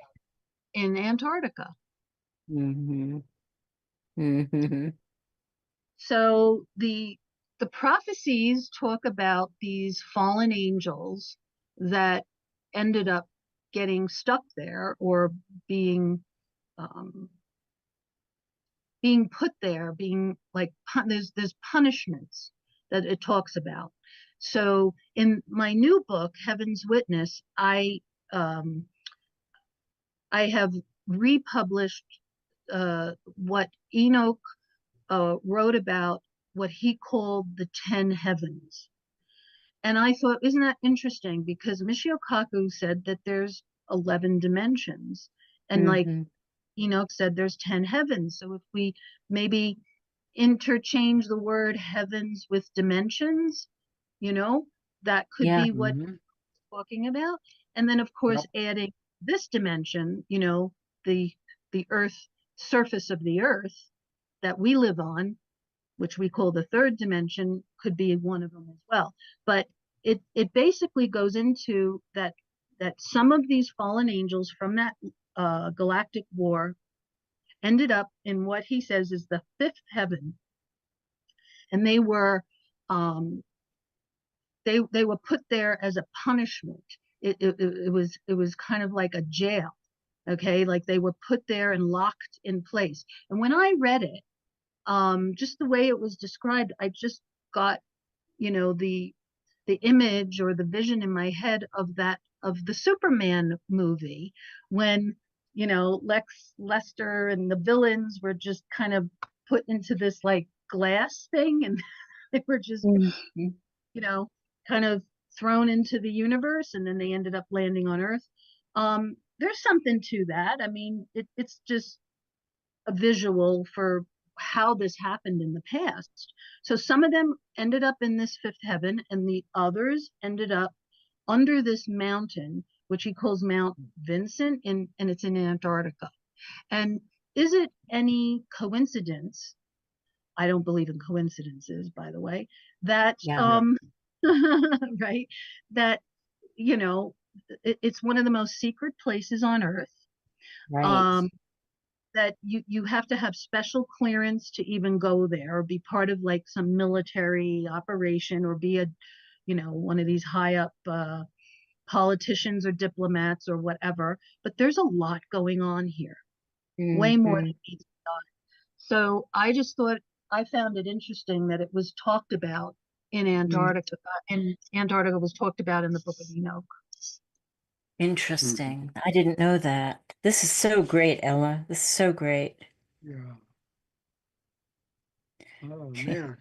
in Antarctica. Mm-hmm. Mm-hmm. So the prophecies talk about these fallen angels that ended up getting stuck there, or being um, being put there, being like there's punishments that it talks about. So in my new book, Heaven's Witness, um, I have republished what Enoch wrote about, what he called the 10 heavens. And I thought, isn't that interesting? Because Michio Kaku said that there's 11 dimensions. And like Mm-hmm. Enoch said, there's 10 heavens. So if we maybe interchange the word heavens with dimensions, you know, that could Yeah. be what Mhm. we're talking about. And then, of course, Yep. adding this dimension, the earth, surface of the earth that we live on, which we call the third dimension, could be one of them as well. But it basically goes into that some of these fallen angels from that galactic war ended up in what he says is the fifth heaven, and um, they were put there as a punishment. It was kind of like a jail, Okay, like they were put there and locked in place. And when I read it, just the way it was described, I just got, the image or the vision in my head of the Superman movie, when Lex Lester and the villains were just kind of put into this like glass thing, and they were just Mhm. kind of thrown into the universe, and then they ended up landing on Earth. There's something to that. I mean, it's just a visual for how this happened in the past. So some of them ended up in this fifth heaven, and the others ended up under this mountain, which he calls Mount Vincent, and it's in Antarctica. And is it any coincidence? I don't believe in coincidences, by the way, that Yeah. right, that it's one of the most secret places on Earth. Right. That you have to have special clearance to even go there, or be part of like some military operation, or be one of these high up politicians or diplomats or whatever. But there's a lot going on here, way more than Mhm. meets the eye. So I just thought, I found it interesting that it was talked about in Mm. Antarctica, and Antarctica was talked about in the Book of Enoch. Mhm. Interesting. I didn't know that. This is so great, Ella. This is so great. Yeah. Oh man,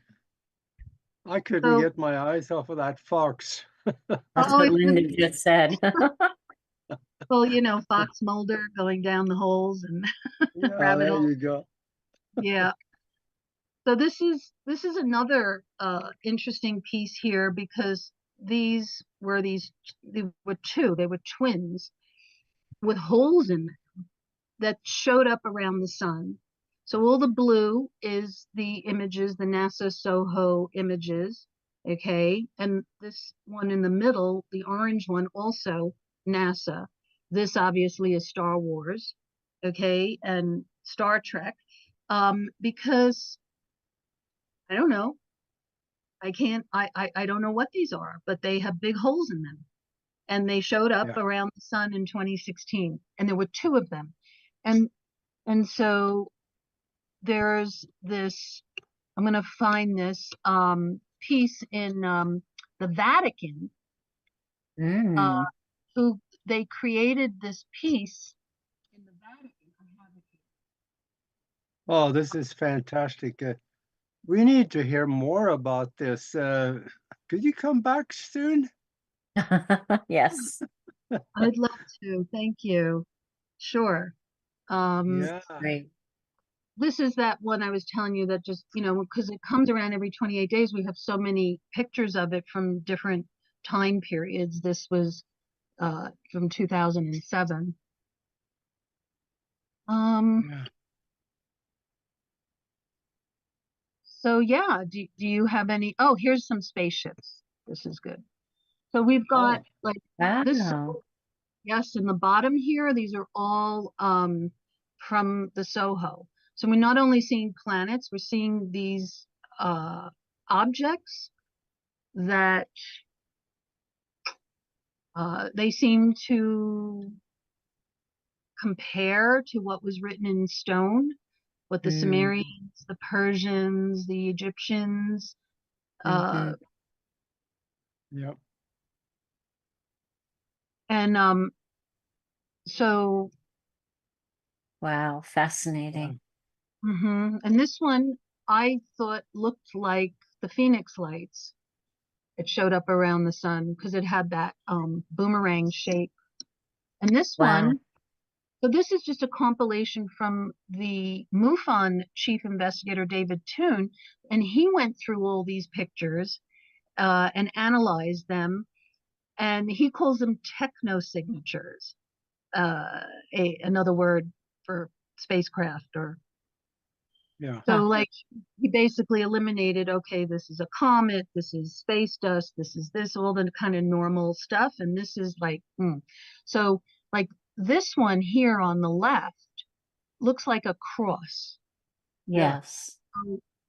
I couldn't So, get my eyes off of that fox. That's oh, what it's Linda just said. well, Fox Mulder going down the holes and Yeah, rabbit there holes. you go. Yeah. So this is another interesting piece here, because they were twins with holes in them that showed up around the sun. So all the blue is the images, the NASA SOHO images, okay? And this one in the middle, the orange one, also NASA. This obviously is Star Wars, okay, and Star Trek, because I don't know. I can't, I don't know what these are, but they have big holes in them. And they showed up Yeah. around the sun in 2016, and there were two of them. And and so there's this, I'm going to find this piece in the Vatican, uh, Mm. who they created this piece in the Vatican. I have it here. Oh, this is fantastic. We need to hear more about this. Could you come back soon? Yes. I'd love to. Thank you. Sure. Um, Yeah. Great. this is that one I was telling you, that just, because it comes around every 28 days, we have so many pictures of it from different time periods. This was from 2007. Yeah. So yeah, do you have any? Oh, here's some spaceships. This is good. So we've got Oh, like this. Wow. Yes, in the bottom here, these are all from the Soho. So we're not only seeing planets, we're seeing these uh, objects that they seem to compare to what was written in stone, what the Mm. Sumerians, the Persians, the Egyptians, uh, Hmm. yeah. and so Wow. Yeah. Fascinating. and this one I thought looked like the Phoenix lights. It showed up around the sun because it had that boomerang shape. And this Wow. one, so this is just a compilation from the MUFON chief investigator, David Toon, and he went through all these pictures and analyzed them, and he calls them technosignatures, uh, another word for spacecraft. Or Yeah. so, Huh. like, he basically eliminated, okay, this is a comet, this is space dust, this is this, all the kind of normal stuff, and this is like, so like this one here on the left looks like a cross. Yeah. Yes.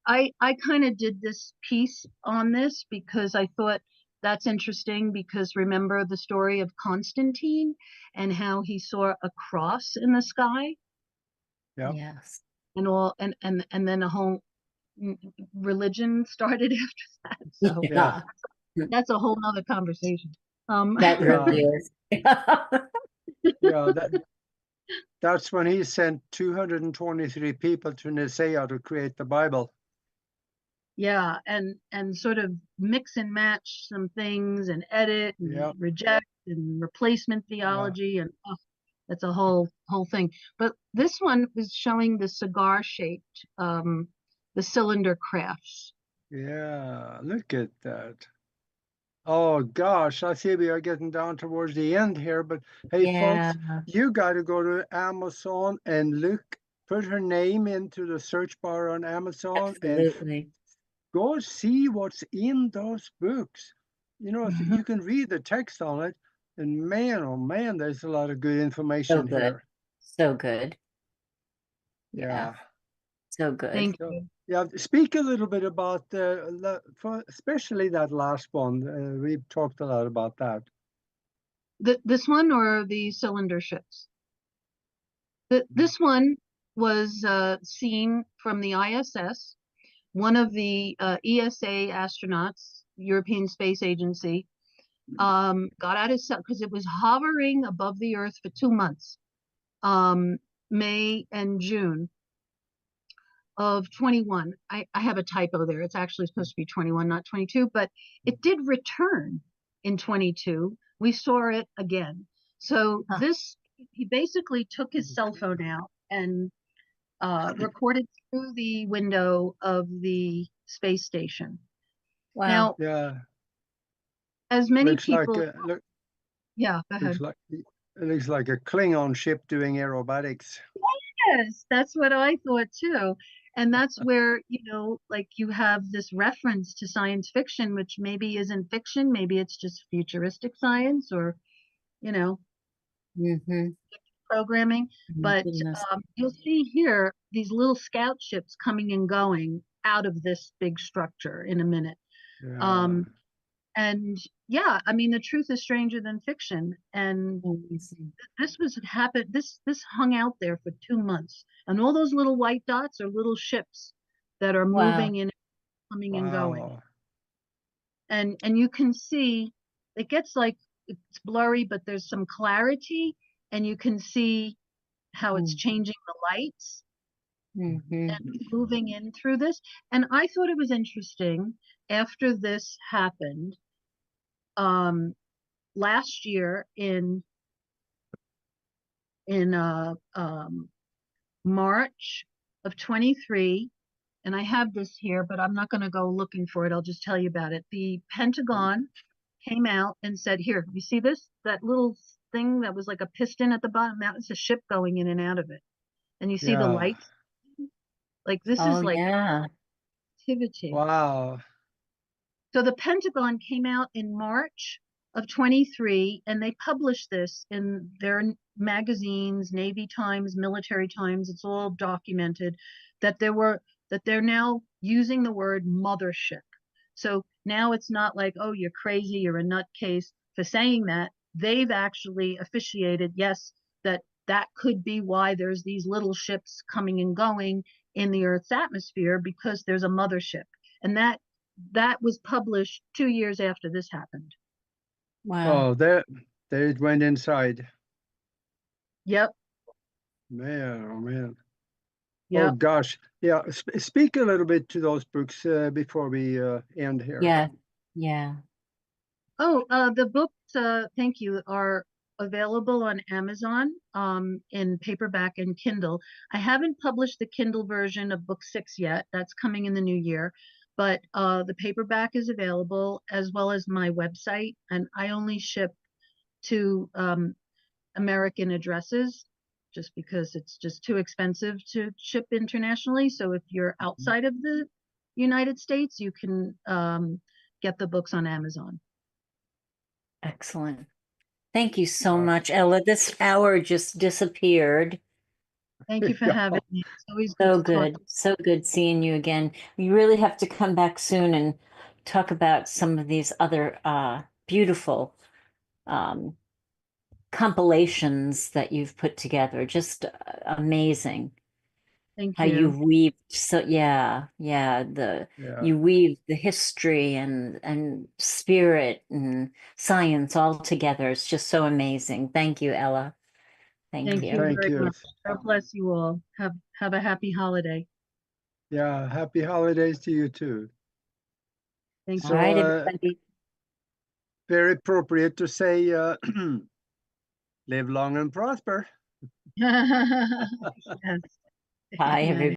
I kind of did this piece on this because I thought that's interesting because remember the story of Constantine and how he saw a cross in the sky Yeah. Yes. and all and then a whole religion started after that. So Yeah. that's a whole nother conversation. That Yeah. really is. Yeah. That's when he sent 223 people to Nicaea to create the Bible. Yeah, and sort of mix and match some things and edit and Yeah. reject and replacement theology and that's a whole thing. But this one is showing the cigar shaped the cylinder crafts. Yeah. Look at that. Oh gosh, I see we are getting down towards the end here, but hey Yeah, folks, you got to go to Amazon and put her name into the search bar on Amazon and absolutely. go see what's in those books. You know, Mhm. you can read the text on it, and man, oh man, there's a lot of good So information good. here. So good. Yeah, Yeah. so good. Thank So, you. yeah, speak a little bit about especially that last one. We've talked a lot about that. This one or the cylinder ships? This one was seen from the ISS. One of the ESA astronauts, European Space Agency, got out his cell because it was hovering above the Earth for 2 months, May and June of 21. I have a typo there. It's actually supposed to be 21, not 22, but it did return in 22. We saw it again. So Huh. he basically took his cell phone out and recorded through the window of the space station. Wow. Now, Yeah, as many looks like people, yeah, go ahead. it looks like a Klingon ship doing aerobatics. Yes, that's what I thought too. And that's where, like you have this reference to science fiction, which maybe isn't fiction, maybe it's just futuristic science or, you know, Mm-hmm. programming. My But goodness. you'll see here these little scout ships coming and going out of this big structure in a minute. Yeah. And yeah, I mean, the truth is stranger than fiction. And Amazing. this hung out there for 2 months, and all those little white dots are little ships that are Wow. moving in, coming and going, Wow. and you can see it gets like it's blurry, but there's some clarity, and you can see how it's changing the lights Mm-hmm. and moving in through this. And I thought it was interesting after this happened last year in March of 23, and I have this here, but I'm not going to go looking for it. I'll just tell you about it. The Pentagon came out and said, here, you see this? That little thing that was like a piston at the bottom, that was a ship going in and out of it. And you see the Yeah. lights? Like this Oh, is like yeah. activity. Wow. So the Pentagon came out in March of 23 and they published this in their magazines, Navy Times, Military Times. It's all documented that they're now using the word mothership. So now it's not like, oh, you're crazy, you're a nutcase for saying that. They've actually officiated, yes, that could be why there's these little ships coming and going in the Earth's atmosphere because there's a mothership. And that was published 2 years after this happened. Wow. Oh, there it went inside. Yep, Man, oh man. Oh yep. gosh. Yeah. Speak a little bit to those books before we end here. Yeah. Yeah. Oh, the books, thank you, are available on Amazon in paperback and Kindle. I haven't published the Kindle version of book 6 yet. That's coming in the new year. But the paperback is available as well as my website. And I only ship to American addresses just because it's just too expensive to ship internationally. So if you're outside of the United States, you can get the books on Amazon. Excellent. Thank you so much, Ella. This hour just disappeared. Thank you for Yeah. having me. It's always good So to talk. good. So good seeing you again. You really have to come back soon and talk about some of these other beautiful compilations that you've put together. Just amazing. Thank How you you. weave, so yeah, you weave the history and spirit and science all together. It's just so amazing. Thank you, Ella. Thank Thank you you. Thank very you. much. God bless you all. Have a happy holiday. Yeah, happy holidays to you too. Thank All So, right, everybody. very appropriate to say, live long and prosper. you. Yes. Bye, Amen. everybody.